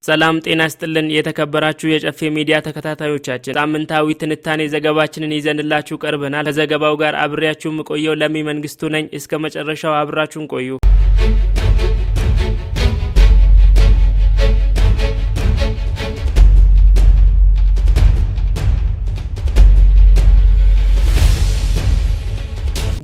ሰላም ጤና ይስጥልን የተከበራችሁ የጨፌ ሚዲያ ተከታታዮቻችን ሳምንታዊ ትንታኔ ዘገባችንን ይዘንላችሁ ቀርበናል። ከዘገባው ጋር አብሬያችሁ ቆየው ለሚ መንግስቱ ነኝ። እስከ መጨረሻው አብራችሁን ቆዩ።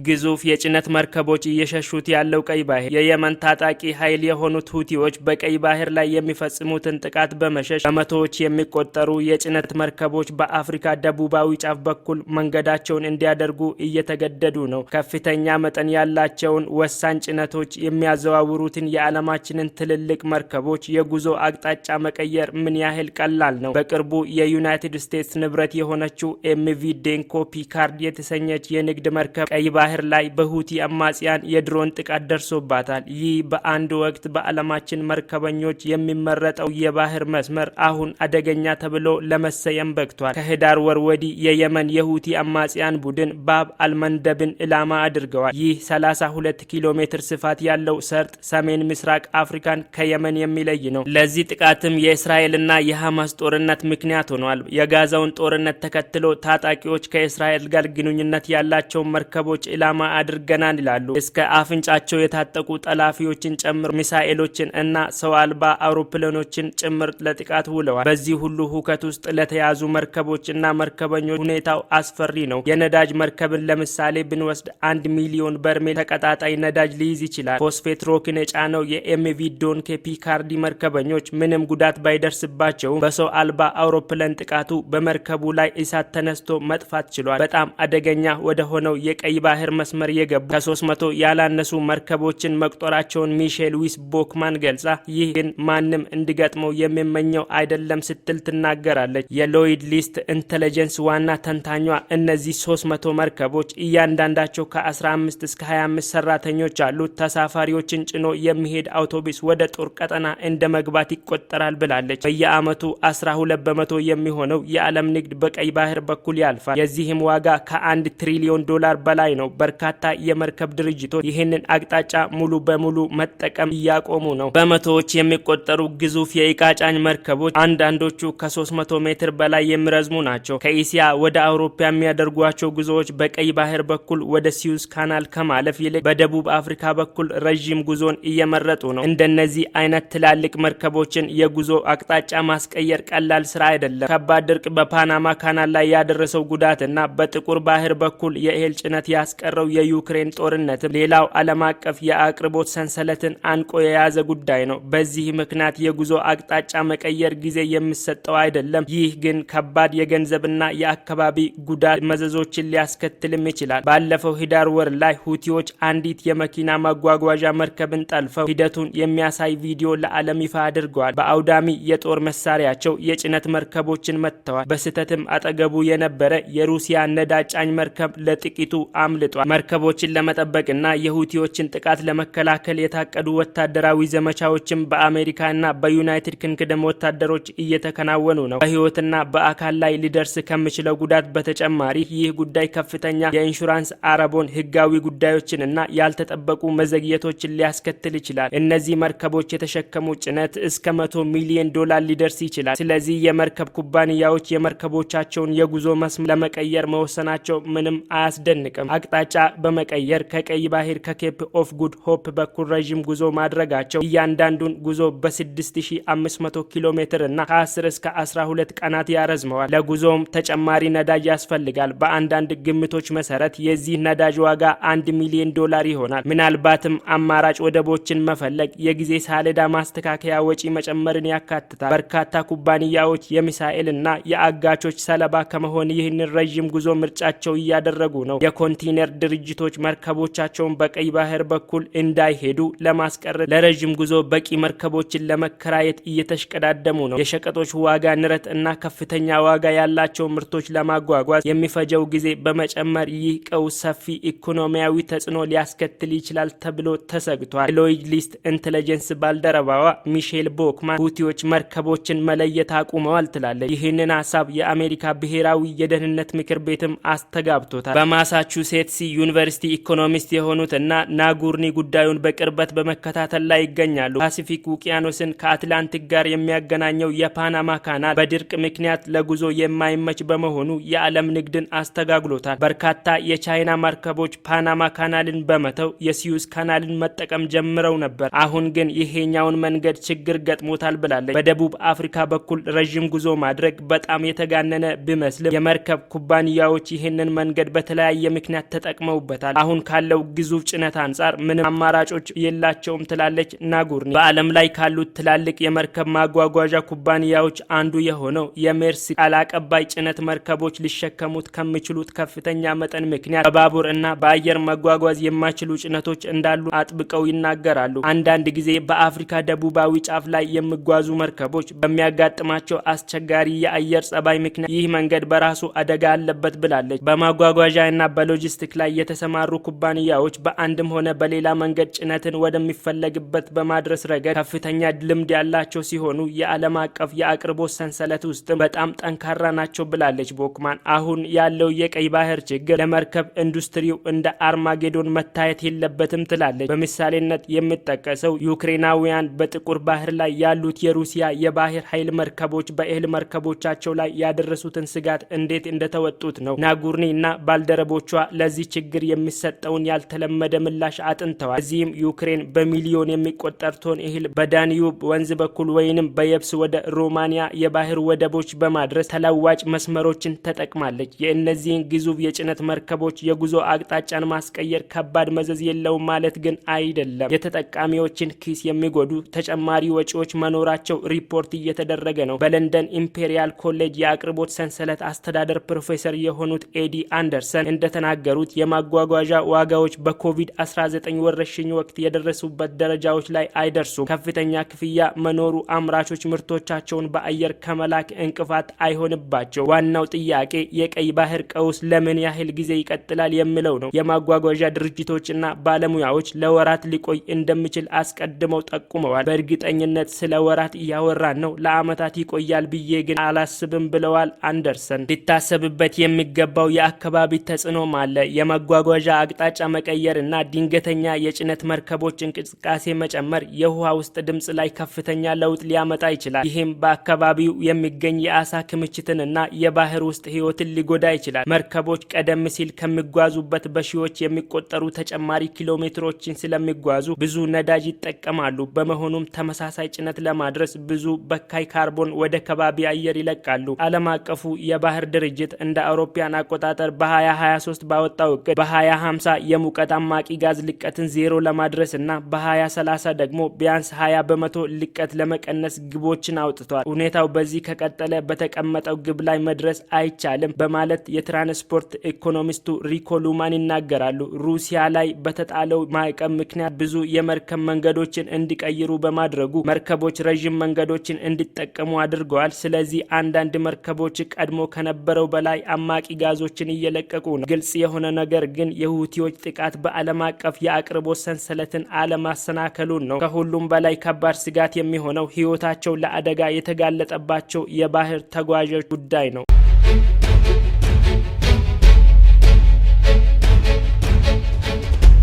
ግዙፍ የጭነት መርከቦች እየሸሹት ያለው ቀይ ባህር የየመን ታጣቂ ኃይል የሆኑት ሁቲዎች በቀይ ባህር ላይ የሚፈጽሙትን ጥቃት በመሸሽ በመቶዎች የሚቆጠሩ የጭነት መርከቦች በአፍሪካ ደቡባዊ ጫፍ በኩል መንገዳቸውን እንዲያደርጉ እየተገደዱ ነው። ከፍተኛ መጠን ያላቸውን ወሳኝ ጭነቶች የሚያዘዋውሩትን የዓለማችንን ትልልቅ መርከቦች የጉዞ አቅጣጫ መቀየር ምን ያህል ቀላል ነው? በቅርቡ የዩናይትድ ስቴትስ ንብረት የሆነችው ኤምቪ ዴንኮ ፒካርድ የተሰኘች የንግድ መርከብ ቀይ ባህር ላይ በሁቲ አማጽያን የድሮን ጥቃት ደርሶባታል። ይህ በአንድ ወቅት በዓለማችን መርከበኞች የሚመረጠው የባህር መስመር አሁን አደገኛ ተብሎ ለመሰየም በቅቷል። ከህዳር ወር ወዲህ የየመን የሁቲ አማጽያን ቡድን ባብ አልመንደብን ኢላማ አድርገዋል። ይህ 32 ኪሎ ሜትር ስፋት ያለው ሰርጥ ሰሜን ምስራቅ አፍሪካን ከየመን የሚለይ ነው። ለዚህ ጥቃትም የእስራኤልና የሐማስ ጦርነት ምክንያት ሆኗል። የጋዛውን ጦርነት ተከትሎ ታጣቂዎች ከእስራኤል ጋር ግንኙነት ያላቸው መርከቦች ኢላማ አድርገናል ይላሉ። እስከ አፍንጫቸው የታጠቁ ጠላፊዎችን ጭምር ሚሳኤሎችን እና ሰው አልባ አውሮፕላኖችን ጭምር ለጥቃት ውለዋል። በዚህ ሁሉ ሁከት ውስጥ ለተያዙ መርከቦችና መርከበኞች ሁኔታው አስፈሪ ነው። የነዳጅ መርከብን ለምሳሌ ብንወስድ 1 ሚሊዮን በርሜል ተቀጣጣይ ነዳጅ ሊይዝ ይችላል። ፎስፌት ሮክን የጫነው የኤምቪ ዶንኬ ፒካርዲ መርከበኞች ምንም ጉዳት ባይደርስባቸውም በሰው አልባ አውሮፕላን ጥቃቱ በመርከቡ ላይ እሳት ተነስቶ መጥፋት ችሏል። በጣም አደገኛ ወደ ሆነው የቀይ ባህር መስመር የገቡ ከ300 ያላነሱ መርከቦችን መቁጠራቸውን ሚሼል ዊስ ቦክማን ገልጻ ይህ ግን ማንም እንዲገጥመው የሚመኘው አይደለም ስትል ትናገራለች። የሎይድ ሊስት ኢንተለጀንስ ዋና ተንታኟ እነዚህ 300 መርከቦች እያንዳንዳቸው ከ15 እስከ 25 ሰራተኞች አሉት። ተሳፋሪዎችን ጭኖ የሚሄድ አውቶቡስ ወደ ጦር ቀጠና እንደ መግባት ይቆጠራል ብላለች። በየአመቱ 12 በመቶ የሚሆነው የዓለም ንግድ በቀይ ባህር በኩል ያልፋል። የዚህም ዋጋ ከ1 ትሪሊዮን ዶላር በላይ ነው። በርካታ የመርከብ ድርጅቶች ይህንን አቅጣጫ ሙሉ በሙሉ መጠቀም እያቆሙ ነው። በመቶዎች የሚቆጠሩ ግዙፍ የእቃ ጫኝ መርከቦች አንዳንዶቹ ከ300 ሜትር በላይ የሚረዝሙ ናቸው። ከኢሲያ ወደ አውሮፓ የሚያደርጓቸው ጉዞዎች በቀይ ባህር በኩል ወደ ሲዩዝ ካናል ከማለፍ ይልቅ በደቡብ አፍሪካ በኩል ረዥም ጉዞን እየመረጡ ነው። እንደነዚህ አይነት ትላልቅ መርከቦችን የጉዞ አቅጣጫ ማስቀየር ቀላል ስራ አይደለም። ከባድ ድርቅ በፓናማ ካናል ላይ ያደረሰው ጉዳትና በጥቁር ባህር በኩል የእህል ጭነት ያስቀረው የዩክሬን ጦርነትም ሌላው ዓለም አቀፍ የአቅርቦት ሰንሰለትን አንቆ የያዘ ጉዳይ ነው። በዚህ ምክንያት የጉዞ አቅጣጫ መቀየር ጊዜ የሚሰጠው አይደለም። ይህ ግን ከባድ የገንዘብና የአካባቢ ጉዳት መዘዞችን ሊያስከትልም ይችላል። ባለፈው ህዳር ወር ላይ ሁቲዎች አንዲት የመኪና ማጓጓዣ መርከብን ጠልፈው ሂደቱን የሚያሳይ ቪዲዮ ለዓለም ይፋ አድርገዋል። በአውዳሚ የጦር መሳሪያቸው የጭነት መርከቦችን መትተዋል። በስህተትም አጠገቡ የነበረ የሩሲያ ነዳጅ ጫኝ መርከብ ለጥቂቱ አምልጧል። መርከቦችን ለመጠበቅና የሁቲዎችን ጥቃት ለመከላከል የታቀዱ ወታደራዊ ዘመቻዎችም በአሜሪካና በዩናይትድ ኪንግደም ወታደሮች እየተከናወኑ ነው። በህይወትና በአካል ላይ ሊደርስ ከሚችለው ጉዳት በተጨማሪ ይህ ጉዳይ ከፍተኛ የኢንሹራንስ አረቦን ህጋዊ ጉዳዮችንና ያልተጠበቁ መዘግየቶችን ሊያስከትል ይችላል። እነዚህ መርከቦች የተሸከሙ ጭነት እስከ 100 ሚሊዮን ዶላር ሊደርስ ይችላል። ስለዚህ የመርከብ ኩባንያዎች የመርከቦቻቸውን የጉዞ መስመር ለመቀየር መወሰናቸው ምንም አያስደንቅም። አቅጣጫ በመቀየር ከቀይ ባህር ከኬፕ ኦፍ ጉድ ሆፕ በኩል ረዥም ጉዞ ማድረጋቸው እያንዳንዱን ጉዞ በ6500 ኪሎ ሜትር እና ከ10 እስከ 12 ቀናት ያረዝመዋል። ለጉዞም ተጨማሪ ነዳጅ ያስፈልጋል። በአንዳንድ ግምቶች መሰረት የዚህ ነዳጅ ዋጋ 1 ሚሊዮን ዶላር ይሆናል። ምናልባትም አማራጭ ወደቦችን መፈለግ፣ የጊዜ ሰሌዳ ማስተካከያ ወጪ መጨመርን ያካትታል። በርካታ ኩባንያዎች የሚሳኤልና የአጋቾች ሰለባ ከመሆን ይህንን ረዥም ጉዞ ምርጫቸው እያደረጉ ነው። የኮንቴነር ድርጅቶች መርከቦቻቸውን በቀይ ባህር በኩል እንዳይሄዱ ለማስቀረት ለረጅም ጉዞ በቂ መርከቦችን ለመከራየት እየተሽቀዳደሙ ነው። የሸቀጦች ዋጋ ንረት እና ከፍተኛ ዋጋ ያላቸው ምርቶች ለማጓጓዝ የሚፈጀው ጊዜ በመጨመር ይህ ቀውስ ሰፊ ኢኮኖሚያዊ ተጽዕኖ ሊያስከትል ይችላል ተብሎ ተሰግቷል። ሎይድ ሊስት ኢንተለጀንስ ባልደረባዋ ሚሼል ቦክማን ሁቲዎች መርከቦችን መለየት አቁመዋል ትላለች። ይህንን ሀሳብ የአሜሪካ ብሔራዊ የደህንነት ምክር ቤትም አስተጋብቶታል። በማሳቹሴትስ ዩኒቨርሲቲ ኢኮኖሚስት የሆኑትና ናጉርኒ ጉዳዩን በቅርበት በመከታተል ላይ ይገኛሉ። ፓሲፊክ ውቅያኖስን ከአትላንቲክ ጋር የሚያገናኘው የፓናማ ካናል በድርቅ ምክንያት ለጉዞ የማይመች በመሆኑ የዓለም ንግድን አስተጋግሎታል። በርካታ የቻይና መርከቦች ፓናማ ካናልን በመተው የሲዩዝ ካናልን መጠቀም ጀምረው ነበር። አሁን ግን ይሄኛውን መንገድ ችግር ገጥሞታል ብላለች። በደቡብ አፍሪካ በኩል ረዥም ጉዞ ማድረግ በጣም የተጋነነ ቢመስልም የመርከብ ኩባንያዎች ይህንን መንገድ በተለያየ ምክንያት ተጠቅመውበታል። አሁን ካለው ግዙፍ ጭነት አንጻር ምንም አማራጮች የላቸውም ትላለች ናጉርኒ። በዓለም ላይ ካሉት ትላልቅ የመርከብ ማጓጓዣ ኩባንያዎች አንዱ የሆነው የሜርስክ ቃል አቀባይ ጭነት መርከቦች ሊሸከሙት ከሚችሉት ከፍተኛ መጠን ምክንያት በባቡር እና በአየር መጓጓዝ የማይችሉ ጭነቶች እንዳሉ አጥብቀው ይናገራሉ። አንዳንድ ጊዜ በአፍሪካ ደቡባዊ ጫፍ ላይ የሚጓዙ መርከቦች በሚያጋጥማቸው አስቸጋሪ የአየር ጸባይ ምክንያት ይህ መንገድ በራሱ አደጋ አለበት ብላለች። በማጓጓዣ እና በሎጂስቲክ ላይ የተሰማሩ ኩባንያዎች በአንድም ሆነ በሌላ መንገድ ጭነትን ወደሚፈለግበት በማድረስ ረገድ ከፍተኛ ልምድ ያላቸው ሲሆኑ የዓለም አቀፍ የአቅርቦት ሰንሰለት ውስጥ በጣም ጠንካራ ናቸው ብላለች ቦክማን። አሁን ያለው የቀይ ባህር ችግር ለመርከብ ኢንዱስትሪው እንደ አርማጌዶን መታየት የለበትም ትላለች። በምሳሌነት የሚጠቀሰው ዩክሬናውያን በጥቁር ባህር ላይ ያሉት የሩሲያ የባህር ኃይል መርከቦች በእህል መርከቦቻቸው ላይ ያደረሱትን ስጋት እንዴት እንደተወጡት ነው። ናጉርኒ እና ባልደረቦቿ ለዚህ ችግር የሚሰጠውን ያልተለመደ ምላሽ አጥንተዋል። እዚህም ዩክሬን በሚሊዮን የሚቆጠር ቶን እህል በዳኒዩብ ወንዝ በኩል ወይንም በየብስ ወደ ሮማኒያ የባህር ወደቦች በማድረስ ተለዋጭ መስመሮችን ተጠቅማለች። የእነዚህን ግዙፍ የጭነት መርከቦች የጉዞ አቅጣጫን ማስቀየር ከባድ መዘዝ የለውም ማለት ግን አይደለም። የተጠቃሚዎችን ኪስ የሚጎዱ ተጨማሪ ወጪዎች መኖራቸው ሪፖርት እየተደረገ ነው። በለንደን ኢምፔሪያል ኮሌጅ የአቅርቦት ሰንሰለት አስተዳደር ፕሮፌሰር የሆኑት ኤዲ አንደርሰን እንደተናገሩት የማጓጓዣ ዋጋዎች በኮቪድ-19 ወረርሽኝ ወቅት የደረሱበት ደረጃዎች ላይ አይደርሱም። ከፍተኛ ክፍያ መኖሩ አምራቾች ምርቶቻቸውን በአየር ከመላክ እንቅፋት አይሆንባቸው። ዋናው ጥያቄ የቀይ ባህር ቀውስ ለምን ያህል ጊዜ ይቀጥላል የሚለው ነው። የማጓጓዣ ድርጅቶችና ባለሙያዎች ለወራት ሊቆይ እንደሚችል አስቀድመው ጠቁመዋል። በእርግጠኝነት ስለ ወራት እያወራን ነው፣ ለአመታት ይቆያል ብዬ ግን አላስብም ብለዋል አንደርሰን። ሊታሰብበት የሚገባው የአካባቢ ተጽዕኖም አለ። የማጓጓዣ አቅጣጫ መቀየር እና ድንገተኛ የጭነት መርከቦች እንቅስቃሴ መጨመር የውሃ ውስጥ ድምጽ ላይ ከፍተኛ ለውጥ ሊያመጣ ይችላል። ይህም በአካባቢው የሚገኝ የአሳ ክምችትንና የባህር ውስጥ ህይወትን ሊጎዳ ይችላል። መርከቦች ቀደም ሲል ከሚጓዙበት በሺዎች የሚቆጠሩ ተጨማሪ ኪሎ ሜትሮችን ስለሚጓዙ ብዙ ነዳጅ ይጠቀማሉ። በመሆኑም ተመሳሳይ ጭነት ለማድረስ ብዙ በካይ ካርቦን ወደ ከባቢ አየር ይለቃሉ። ዓለም አቀፉ የባህር ድርጅት እንደ አውሮፓውያን አቆጣጠር በ2023 ባወጣው እቅድ በ2050 የሙቀት አማቂ ጋዝ ልቀትን ዜሮ ለማድረስ እና በ2030 ደግሞ ቢያንስ 20 በመቶ ልቀት ለመቀነስ ግቦችን አውጥቷል። ሁኔታው በዚህ ከቀጠለ በተቀመጠው ግብ ላይ መድረስ አይቻልም በማለት የትራንስፖርት ኢኮኖሚስቱ ሪኮ ሉማን ይናገራሉ። ሩሲያ ላይ በተጣለው ማዕቀብ ምክንያት ብዙ የመርከብ መንገዶችን እንዲቀይሩ በማድረጉ መርከቦች ረዥም መንገዶችን እንዲጠቀሙ አድርገዋል። ስለዚህ አንዳንድ መርከቦች ቀድሞ ከነበረው በላይ አማቂ ጋዞችን እየለቀቁ ነው። ግልጽ የሆነ ነገር ግን የሁቲዎች ጥቃት በዓለም አቀፍ የአቅርቦት ሰንሰለትን አለማሰናከሉን ነው። ከሁሉም በላይ ከባድ ስጋት የሚሆነው ህይወታቸው ለአደጋ የተጋለጠባቸው የባህር ተጓዦች ጉዳይ ነው።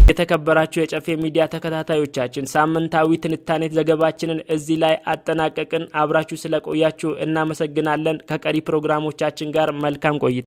የተከበራችሁ የጨፌ ሚዲያ ተከታታዮቻችን ሳምንታዊ ትንታኔ ዘገባችንን እዚህ ላይ አጠናቀቅን። አብራችሁ ስለቆያችሁ እናመሰግናለን። ከቀሪ ፕሮግራሞቻችን ጋር መልካም ቆይታ